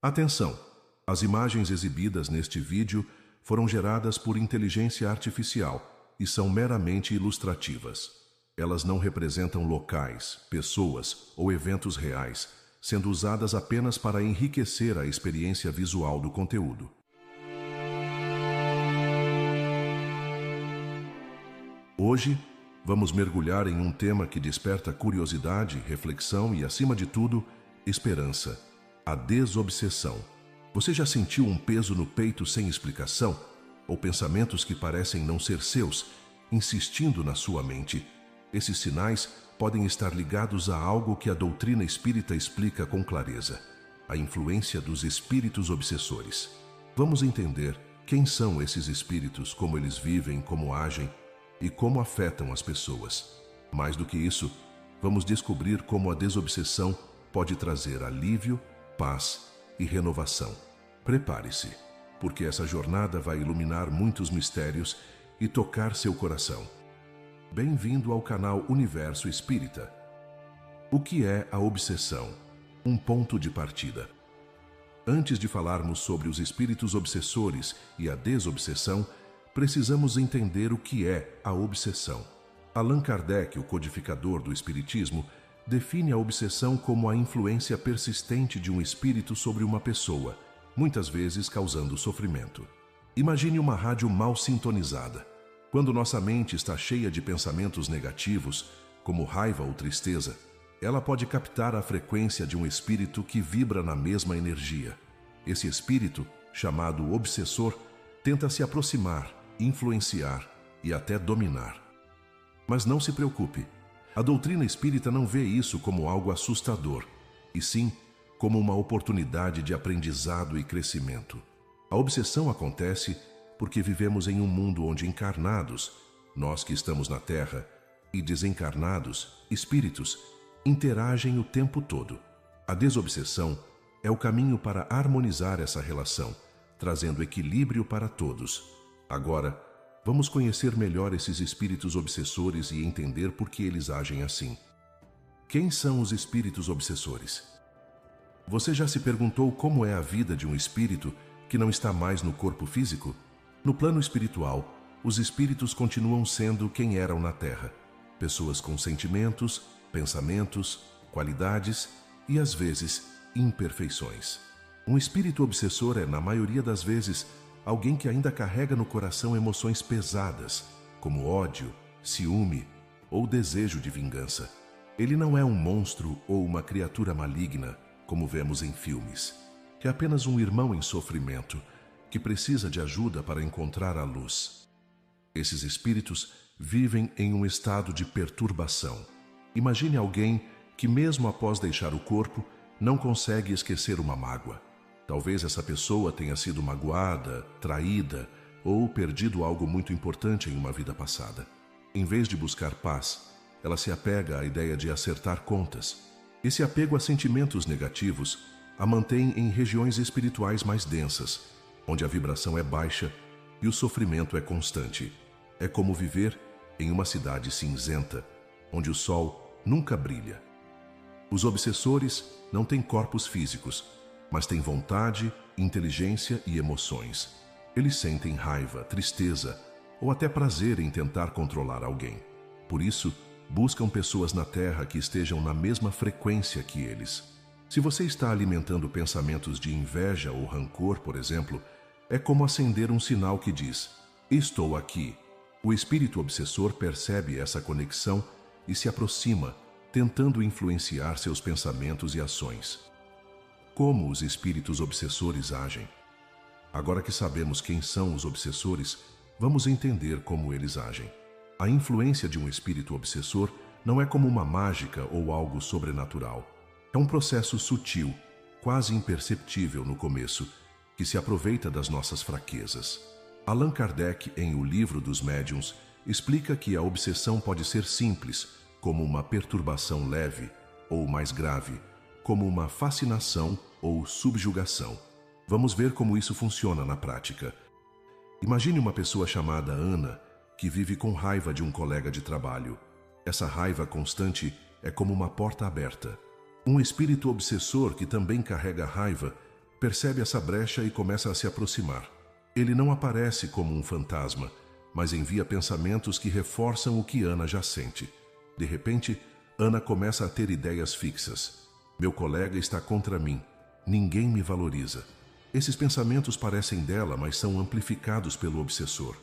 Atenção! As imagens exibidas neste vídeo foram geradas por inteligência artificial e são meramente ilustrativas. Elas não representam locais, pessoas ou eventos reais, sendo usadas apenas para enriquecer a experiência visual do conteúdo. Hoje, vamos mergulhar em um tema que desperta curiosidade, reflexão e, acima de tudo, esperança: a desobsessão. Você já sentiu um peso no peito sem explicação? Ou pensamentos que parecem não ser seus, insistindo na sua mente? Esses sinais podem estar ligados a algo que a doutrina espírita explica com clareza: a influência dos espíritos obsessores. Vamos entender quem são esses espíritos, como eles vivem, como agem e como afetam as pessoas. Mais do que isso, vamos descobrir como a desobsessão pode trazer alívio, paz e renovação. Prepare-se, porque essa jornada vai iluminar muitos mistérios e tocar seu coração. Bem-vindo ao canal Universo Espírita. O que é a obsessão? Um ponto de partida. Antes de falarmos sobre os espíritos obsessores e a desobsessão, precisamos entender o que é a obsessão. Allan Kardec, o codificador do Espiritismo, define a obsessão como a influência persistente de um espírito sobre uma pessoa, muitas vezes causando sofrimento. Imagine uma rádio mal sintonizada. Quando nossa mente está cheia de pensamentos negativos, como raiva ou tristeza, ela pode captar a frequência de um espírito que vibra na mesma energia. Esse espírito, chamado obsessor, tenta se aproximar, influenciar e até dominar. Mas não se preocupe, a doutrina espírita não vê isso como algo assustador, e sim como uma oportunidade de aprendizado e crescimento. A obsessão acontece porque vivemos em um mundo onde encarnados, nós que estamos na Terra, e desencarnados, espíritos, interagem o tempo todo. A desobsessão é o caminho para harmonizar essa relação, trazendo equilíbrio para todos. Agora, vamos conhecer melhor esses espíritos obsessores e entender por que eles agem assim. Quem são os espíritos obsessores? Você já se perguntou como é a vida de um espírito que não está mais no corpo físico? No plano espiritual, os espíritos continuam sendo quem eram na Terra. Pessoas com sentimentos, pensamentos, qualidades e, às vezes, imperfeições. Um espírito obsessor é, na maioria das vezes, alguém que ainda carrega no coração emoções pesadas, como ódio, ciúme ou desejo de vingança. Ele não é um monstro ou uma criatura maligna, como vemos em filmes. É apenas um irmão em sofrimento, que precisa de ajuda para encontrar a luz. Esses espíritos vivem em um estado de perturbação. Imagine alguém que, mesmo após deixar o corpo, não consegue esquecer uma mágoa. Talvez essa pessoa tenha sido magoada, traída ou perdido algo muito importante em uma vida passada. Em vez de buscar paz, ela se apega à ideia de acertar contas. Esse apego a sentimentos negativos a mantém em regiões espirituais mais densas, onde a vibração é baixa e o sofrimento é constante. É como viver em uma cidade cinzenta, onde o sol nunca brilha. Os obsessores não têm corpos físicos, mas têm vontade, inteligência e emoções. Eles sentem raiva, tristeza ou até prazer em tentar controlar alguém. Por isso, buscam pessoas na Terra que estejam na mesma frequência que eles. Se você está alimentando pensamentos de inveja ou rancor, por exemplo, é como acender um sinal que diz: "Estou aqui". O espírito obsessor percebe essa conexão e se aproxima, tentando influenciar seus pensamentos e ações. Como os espíritos obsessores agem? Agora que sabemos quem são os obsessores, vamos entender como eles agem. A influência de um espírito obsessor não é como uma mágica ou algo sobrenatural. É um processo sutil, quase imperceptível no começo, que se aproveita das nossas fraquezas. Allan Kardec, em O Livro dos Médiuns, explica que a obsessão pode ser simples, como uma perturbação leve, ou mais grave, como uma fascinação ou subjugação. Vamos ver como isso funciona na prática. Imagine uma pessoa chamada Ana, que vive com raiva de um colega de trabalho. Essa raiva constante é como uma porta aberta. Um espírito obsessor que também carrega raiva percebe essa brecha e começa a se aproximar. Ele não aparece como um fantasma, mas envia pensamentos que reforçam o que Ana já sente. De repente, Ana começa a ter ideias fixas. Meu colega está contra mim. Ninguém me valoriza. Esses pensamentos parecem dela, mas são amplificados pelo obsessor.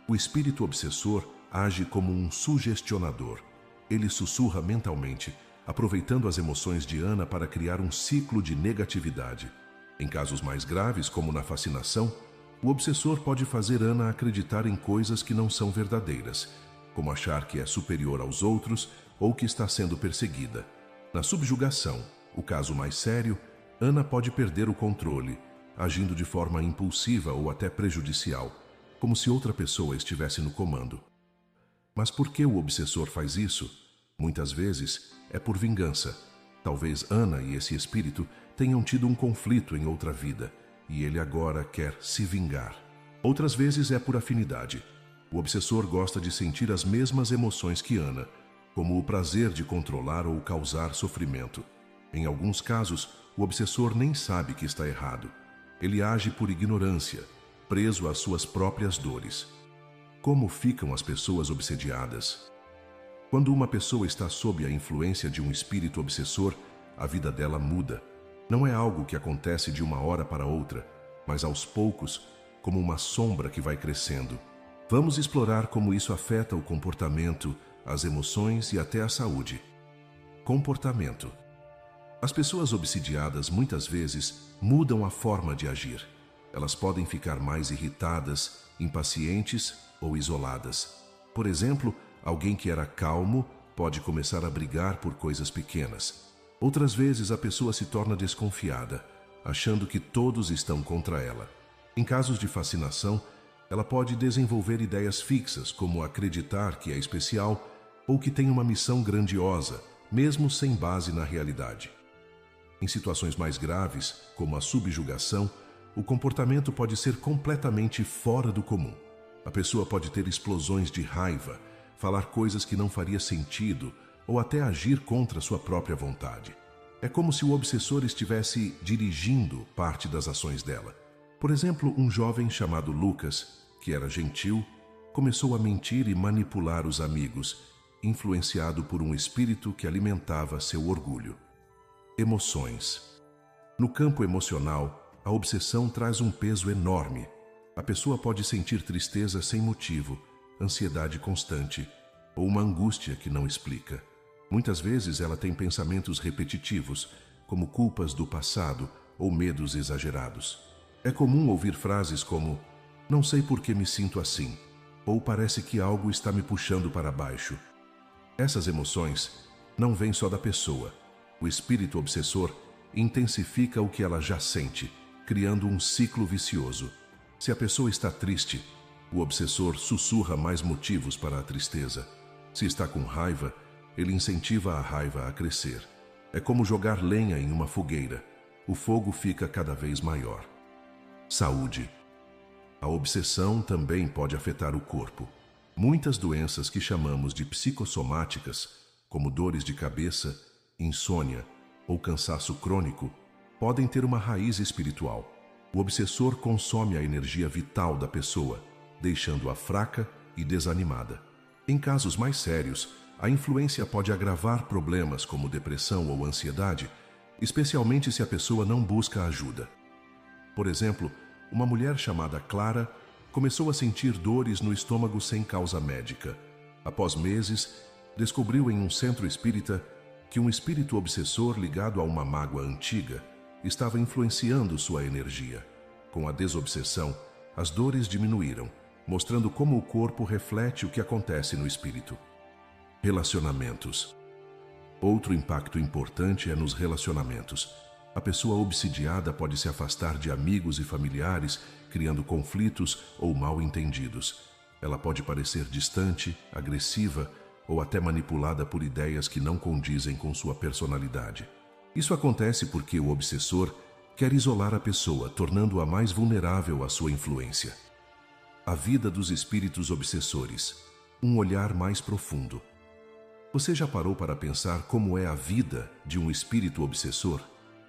O espírito obsessor age como um sugestionador. Ele sussurra mentalmente, aproveitando as emoções de Ana para criar um ciclo de negatividade. Em casos mais graves, como na fascinação, o obsessor pode fazer Ana acreditar em coisas que não são verdadeiras, como achar que é superior aos outros ou que está sendo perseguida. Na subjugação, o caso mais sério, Ana pode perder o controle, agindo de forma impulsiva ou até prejudicial, como se outra pessoa estivesse no comando. Mas por que o obsessor faz isso? Muitas vezes é por vingança. Talvez Ana e esse espírito tenham tido um conflito em outra vida e ele agora quer se vingar. Outras vezes é por afinidade. O obsessor gosta de sentir as mesmas emoções que Ana, como o prazer de controlar ou causar sofrimento. Em alguns casos, o obsessor nem sabe que está errado. Ele age por ignorância, preso às suas próprias dores. Como ficam as pessoas obsediadas? Quando uma pessoa está sob a influência de um espírito obsessor, a vida dela muda. Não é algo que acontece de uma hora para outra, mas aos poucos, como uma sombra que vai crescendo. Vamos explorar como isso afeta o comportamento, as emoções e até a saúde. Comportamento. As pessoas obsidiadas muitas vezes mudam a forma de agir. Elas podem ficar mais irritadas, impacientes ou isoladas. Por exemplo, alguém que era calmo pode começar a brigar por coisas pequenas. Outras vezes a pessoa se torna desconfiada, achando que todos estão contra ela. Em casos de fascinação, ela pode desenvolver ideias fixas, como acreditar que é especial ou que tem uma missão grandiosa, mesmo sem base na realidade. Em situações mais graves, como a subjugação, o comportamento pode ser completamente fora do comum. A pessoa pode ter explosões de raiva, falar coisas que não faria sentido ou até agir contra sua própria vontade. É como se o obsessor estivesse dirigindo parte das ações dela. Por exemplo, um jovem chamado Lucas, que era gentil, começou a mentir e manipular os amigos, influenciado por um espírito que alimentava seu orgulho. Emoções. No campo emocional, a obsessão traz um peso enorme. A pessoa pode sentir tristeza sem motivo, ansiedade constante ou uma angústia que não explica. Muitas vezes ela tem pensamentos repetitivos, como culpas do passado ou medos exagerados. É comum ouvir frases como "não sei por que me sinto assim" ou "parece que algo está me puxando para baixo". Essas emoções não vêm só da pessoa. O espírito obsessor intensifica o que ela já sente, criando um ciclo vicioso. Se a pessoa está triste, o obsessor sussurra mais motivos para a tristeza. Se está com raiva, ele incentiva a raiva a crescer. É como jogar lenha em uma fogueira. O fogo fica cada vez maior. Saúde. A obsessão também pode afetar o corpo. Muitas doenças que chamamos de psicossomáticas, como dores de cabeça, insônia ou cansaço crônico, podem ter uma raiz espiritual. O obsessor consome a energia vital da pessoa, deixando-a fraca e desanimada. Em casos mais sérios, a influência pode agravar problemas como depressão ou ansiedade, especialmente se a pessoa não busca ajuda. Por exemplo, uma mulher chamada Clara começou a sentir dores no estômago sem causa médica. Após meses, descobriu em um centro espírita que um espírito obsessor ligado a uma mágoa antiga estava influenciando sua energia. Com a desobsessão, as dores diminuíram, mostrando como o corpo reflete o que acontece no espírito. Relacionamentos. Outro impacto importante é nos relacionamentos. A pessoa obsidiada pode se afastar de amigos e familiares, criando conflitos ou mal-entendidos. Ela pode parecer distante, agressiva ou até manipulada por ideias que não condizem com sua personalidade. Isso acontece porque o obsessor quer isolar a pessoa, tornando-a mais vulnerável à sua influência. A vida dos espíritos obsessores. Um olhar mais profundo. Você já parou para pensar como é a vida de um espírito obsessor?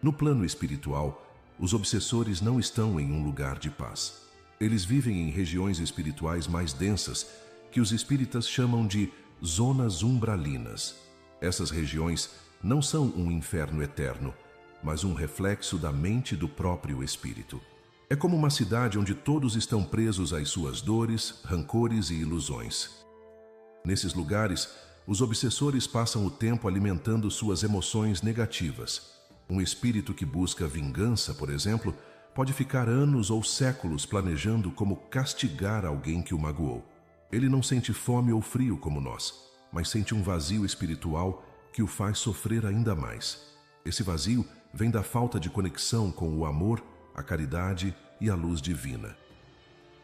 No plano espiritual, os obsessores não estão em um lugar de paz. Eles vivem em regiões espirituais mais densas, que os espíritas chamam de zonas umbralinas. Essas regiões não são um inferno eterno, mas um reflexo da mente do próprio espírito. É como uma cidade onde todos estão presos às suas dores, rancores e ilusões. Nesses lugares, os obsessores passam o tempo alimentando suas emoções negativas. Um espírito que busca vingança, por exemplo, pode ficar anos ou séculos planejando como castigar alguém que o magoou. Ele não sente fome ou frio como nós, mas sente um vazio espiritual que o faz sofrer ainda mais. Esse vazio vem da falta de conexão com o amor, a caridade e a luz divina.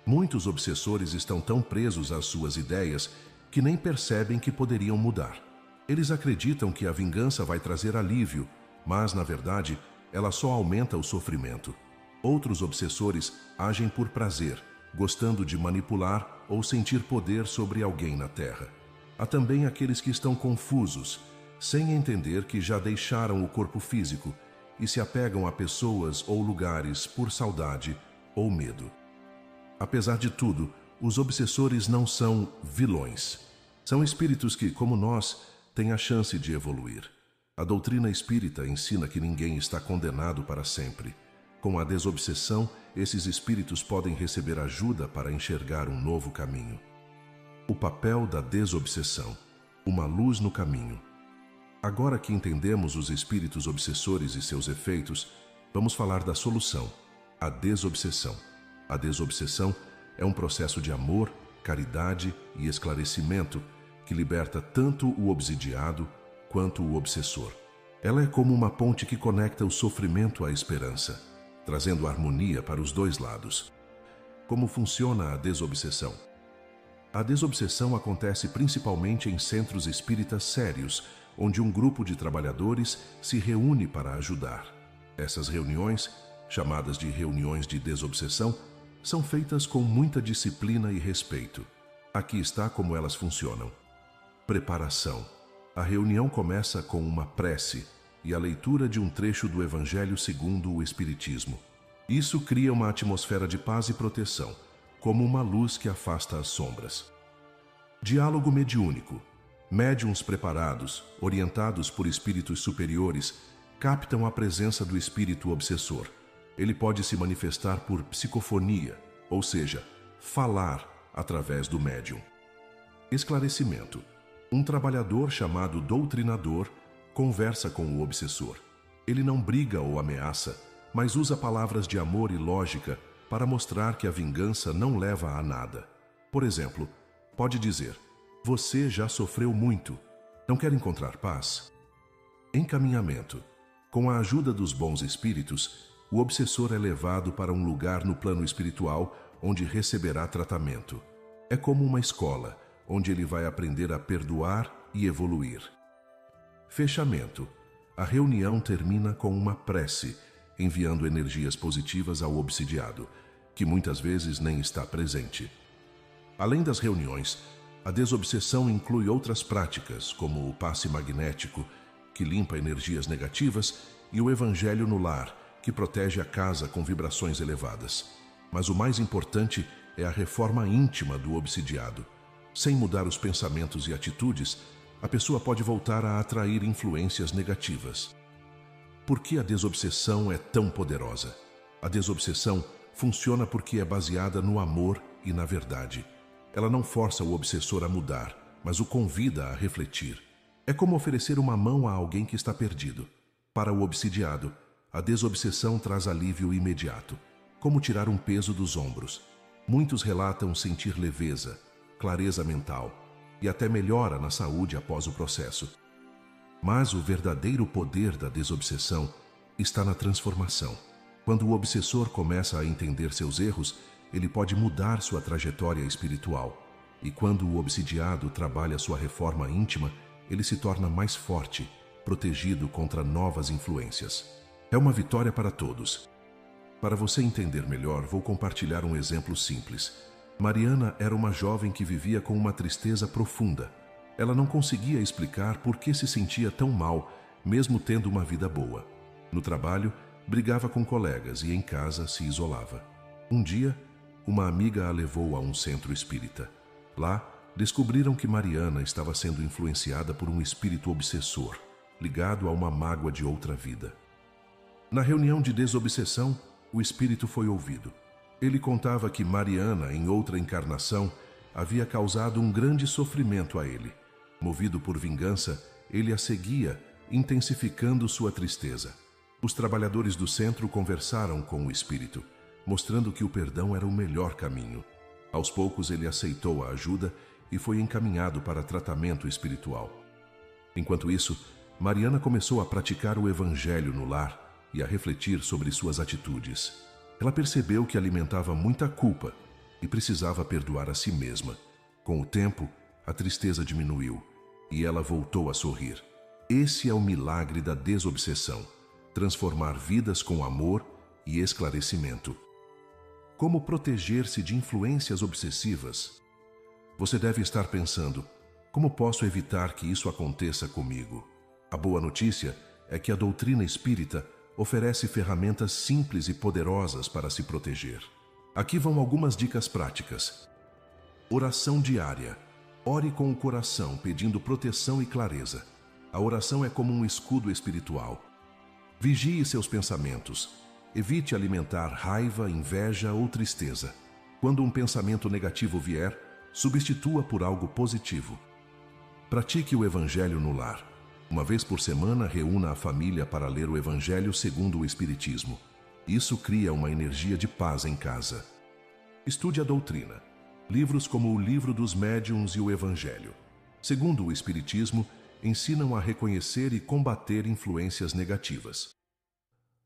Muitos obsessores estão tão presos às suas ideias que nem percebem que poderiam mudar. Eles acreditam que a vingança vai trazer alívio, mas, na verdade, ela só aumenta o sofrimento. Outros obsessores agem por prazer, gostando de manipular ou sentir poder sobre alguém na Terra. Há também aqueles que estão confusos, sem entender que já deixaram o corpo físico e se apegam a pessoas ou lugares por saudade ou medo. Apesar de tudo, os obsessores não são vilões. São espíritos que, como nós, têm a chance de evoluir. A doutrina espírita ensina que ninguém está condenado para sempre. Com a desobsessão, esses espíritos podem receber ajuda para enxergar um novo caminho. O papel da desobsessão, uma luz no caminho. Agora que entendemos os espíritos obsessores e seus efeitos, vamos falar da solução, a desobsessão. A desobsessão é um processo de amor, caridade e esclarecimento que liberta tanto o obsidiado quanto o obsessor. Ela é como uma ponte que conecta o sofrimento à esperança, trazendo harmonia para os dois lados. Como funciona a desobsessão? A desobsessão acontece principalmente em centros espíritas sérios, onde um grupo de trabalhadores se reúne para ajudar. Essas reuniões, chamadas de reuniões de desobsessão, são feitas com muita disciplina e respeito. Aqui está como elas funcionam. Preparação. A reunião começa com uma prece e a leitura de um trecho do Evangelho segundo o Espiritismo. Isso cria uma atmosfera de paz e proteção, como uma luz que afasta as sombras. Diálogo mediúnico. Médiuns preparados, orientados por espíritos superiores, captam a presença do espírito obsessor. Ele pode se manifestar por psicofonia, ou seja, falar através do médium. Esclarecimento. Um trabalhador chamado doutrinador conversa com o obsessor. Ele não briga ou ameaça, mas usa palavras de amor e lógica para mostrar que a vingança não leva a nada. Por exemplo, pode dizer: "Você já sofreu muito. Não quer encontrar paz?" Encaminhamento. Com a ajuda dos bons espíritos, o obsessor é levado para um lugar no plano espiritual onde receberá tratamento. É como uma escola, onde ele vai aprender a perdoar e evoluir. Fechamento. A reunião termina com uma prece, enviando energias positivas ao obsidiado, que muitas vezes nem está presente. Além das reuniões, a desobsessão inclui outras práticas, como o passe magnético, que limpa energias negativas, e o evangelho no lar, que protege a casa com vibrações elevadas. Mas o mais importante é a reforma íntima do obsidiado. Sem mudar os pensamentos e atitudes, a pessoa pode voltar a atrair influências negativas. Por que a desobsessão é tão poderosa? A desobsessão funciona porque é baseada no amor e na verdade. Ela não força o obsessor a mudar, mas o convida a refletir. É como oferecer uma mão a alguém que está perdido. Para o obsidiado, a desobsessão traz alívio imediato, como tirar um peso dos ombros. Muitos relatam sentir leveza, clareza mental e até melhora na saúde após o processo. Mas o verdadeiro poder da desobsessão está na transformação. Quando o obsessor começa a entender seus erros, ele pode mudar sua trajetória espiritual. E quando o obsidiado trabalha sua reforma íntima, ele se torna mais forte, protegido contra novas influências. É uma vitória para todos. Para você entender melhor, vou compartilhar um exemplo simples. Mariana era uma jovem que vivia com uma tristeza profunda. Ela não conseguia explicar por que se sentia tão mal, mesmo tendo uma vida boa. No trabalho, brigava com colegas e em casa se isolava. Um dia, uma amiga a levou a um centro espírita. Lá, descobriram que Mariana estava sendo influenciada por um espírito obsessor, ligado a uma mágoa de outra vida. Na reunião de desobsessão, o espírito foi ouvido. Ele contava que Mariana, em outra encarnação, havia causado um grande sofrimento a ele. Movido por vingança, ele a seguia, intensificando sua tristeza. Os trabalhadores do centro conversaram com o espírito, mostrando que o perdão era o melhor caminho. Aos poucos ele aceitou a ajuda e foi encaminhado para tratamento espiritual. Enquanto isso, Mariana começou a praticar o evangelho no lar e a refletir sobre suas atitudes. Ela percebeu que alimentava muita culpa e precisava perdoar a si mesma. Com o tempo, a tristeza diminuiu e ela voltou a sorrir. Esse é o milagre da desobsessão: transformar vidas com amor e esclarecimento. Como proteger-se de influências obsessivas? Você deve estar pensando: como posso evitar que isso aconteça comigo? A boa notícia é que a doutrina espírita oferece ferramentas simples e poderosas para se proteger. Aqui vão algumas dicas práticas. Oração diária. Ore com o coração, pedindo proteção e clareza. A oração é como um escudo espiritual. Vigie seus pensamentos. Evite alimentar raiva, inveja ou tristeza. Quando um pensamento negativo vier, substitua por algo positivo. Pratique o Evangelho no lar. Uma vez por semana, reúna a família para ler o Evangelho segundo o Espiritismo. Isso cria uma energia de paz em casa. Estude a doutrina. Livros como o Livro dos Médiuns e o Evangelho, segundo o Espiritismo, ensinam a reconhecer e combater influências negativas.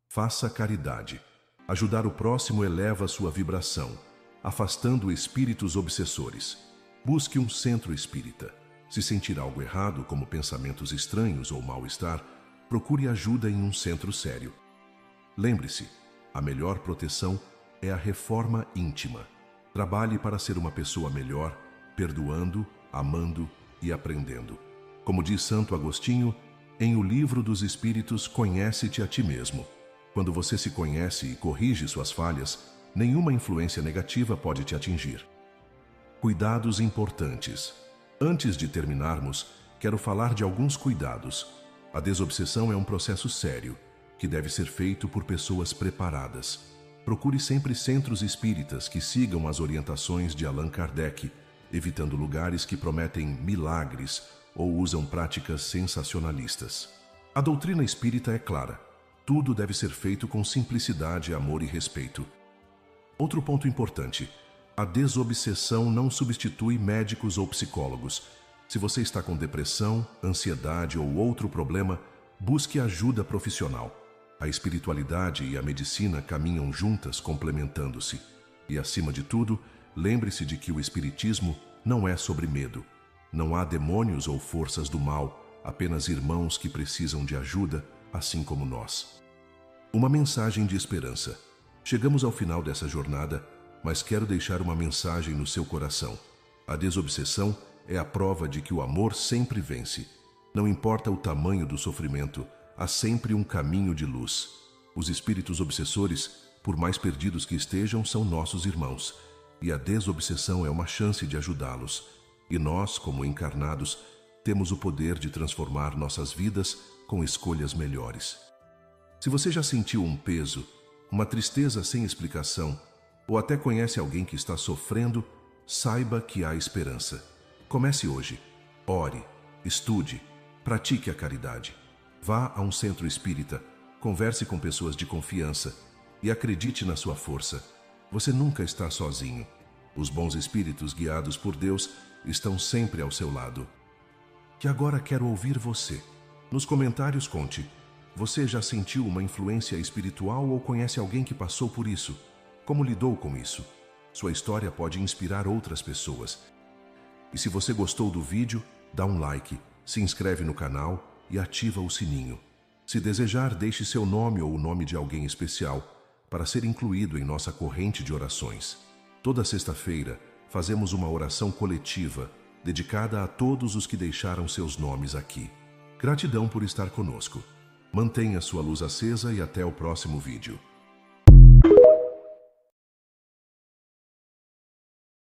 Faça caridade. Ajudar o próximo eleva sua vibração, afastando espíritos obsessores. Busque um centro espírita. Se sentir algo errado, como pensamentos estranhos ou mal-estar, procure ajuda em um centro sério. Lembre-se, a melhor proteção é a reforma íntima. Trabalhe para ser uma pessoa melhor, perdoando, amando e aprendendo. Como diz Santo Agostinho, em O Livro dos Espíritos, conhece-te a ti mesmo. Quando você se conhece e corrige suas falhas, nenhuma influência negativa pode te atingir. Cuidados importantes. Antes de terminarmos, quero falar de alguns cuidados. A desobsessão é um processo sério, que deve ser feito por pessoas preparadas. Procure sempre centros espíritas que sigam as orientações de Allan Kardec, evitando lugares que prometem milagres ou usam práticas sensacionalistas. A doutrina espírita é clara. Tudo deve ser feito com simplicidade, amor e respeito. Outro ponto importante: a desobsessão não substitui médicos ou psicólogos. Se você está com depressão, ansiedade ou outro problema, busque ajuda profissional. A espiritualidade e a medicina caminham juntas, complementando-se. E, acima de tudo, lembre-se de que o espiritismo não é sobre medo. Não há demônios ou forças do mal, apenas irmãos que precisam de ajuda, assim como nós. Uma mensagem de esperança. Chegamos ao final dessa jornada, mas quero deixar uma mensagem no seu coração. A desobsessão é a prova de que o amor sempre vence. Não importa o tamanho do sofrimento, há sempre um caminho de luz. Os espíritos obsessores, por mais perdidos que estejam, são nossos irmãos, e a desobsessão é uma chance de ajudá-los. E nós, como encarnados, temos o poder de transformar nossas vidas com escolhas melhores. Se você já sentiu um peso, uma tristeza sem explicação, ou até conhece alguém que está sofrendo, saiba que há esperança. Comece hoje. Ore, estude, pratique a caridade. Vá a um centro espírita, converse com pessoas de confiança e acredite na sua força. Você nunca está sozinho. Os bons espíritos guiados por Deus estão sempre ao seu lado. Que agora quero ouvir você. Nos comentários conte, você já sentiu uma influência espiritual ou conhece alguém que passou por isso? Como lidou com isso? Sua história pode inspirar outras pessoas. E se você gostou do vídeo, dá um like, se inscreve no canal e ativa o sininho. Se desejar, deixe seu nome ou o nome de alguém especial para ser incluído em nossa corrente de orações. Toda sexta-feira, fazemos uma oração coletiva dedicada a todos os que deixaram seus nomes aqui. Gratidão por estar conosco. Mantenha sua luz acesa e até o próximo vídeo.